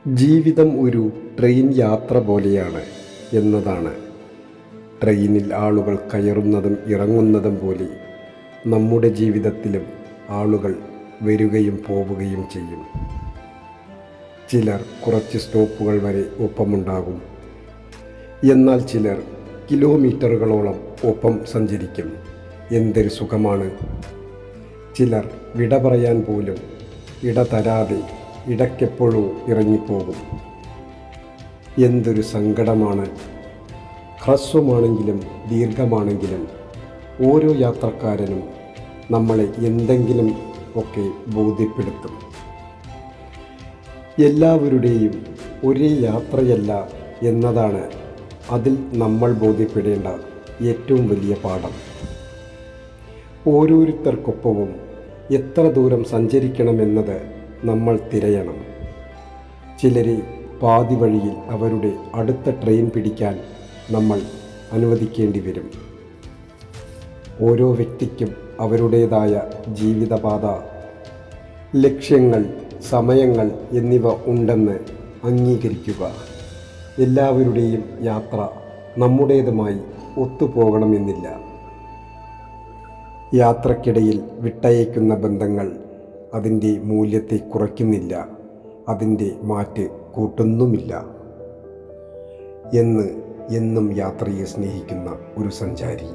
ജീവിതം ഒരു ട്രെയിൻ യാത്ര പോലെയാണ് എന്നതാണ്. ട്രെയിനിൽ ആളുകൾ കയറുന്നതും ഇറങ്ങുന്നതും പോലെ നമ്മുടെ ജീവിതത്തിലും ആളുകൾ വരികയും പോവുകയും ചെയ്യും. ചിലർ കുറച്ച് സ്റ്റോപ്പുകൾ വരെ ഒപ്പമുണ്ടാകും, എന്നാൽ ചിലർ കിലോമീറ്ററുകളോളം ഒപ്പം സഞ്ചരിക്കും. എന്തൊരു സുഖമാണ്! ചിലർ വിട പറയാൻ പോലും ഇട തരാതെ ഇടയ്ക്കെപ്പോഴോ ഇറങ്ങിപ്പോകും. എന്തൊരു സങ്കടമാണ്! ഹ്രസ്വമാണെങ്കിലും ദീർഘമാണെങ്കിലും ഓരോ യാത്രക്കാരനും നമ്മളെ എന്തെങ്കിലും ഒക്കെ ബോധ്യപ്പെടുത്തും. എല്ലാവരുടെയും ഒരേ യാത്രയല്ല എന്നതാണ് അതിൽ നമ്മൾ ബോധ്യപ്പെടേണ്ട ഏറ്റവും വലിയ പാഠം. ഓരോരുത്തർക്കൊപ്പവും എത്ര ദൂരം സഞ്ചരിക്കണമെന്നത് നമ്മൾ തിരയണം. ചിലരെ പാതി വഴിയിൽ അവരുടെ അടുത്ത ട്രെയിൻ പിടിക്കാൻ നമ്മൾ അനുവദിക്കേണ്ടി വരും. ഓരോ വ്യക്തിക്കും അവരുടേതായ ജീവിതപാത, ലക്ഷ്യങ്ങൾ, സമയങ്ങൾ എന്നിവ ഉണ്ടെന്ന് അംഗീകരിക്കുക. എല്ലാവരുടെയും യാത്ര നമ്മുടേതുമായി ഒത്തുപോകണമെന്നില്ല. യാത്രക്കിടയിൽ വിട്ടയക്കുന്ന ബന്ധങ്ങൾ അതിൻ്റെ മൂല്യത്തെ കുറയ്ക്കുന്നില്ല, അതിൻ്റെ മാറ്റ് കൂട്ടുന്നുമില്ല എന്ന് എന്നും യാത്രയെ സ്നേഹിക്കുന്ന ഒരു സഞ്ചാരി.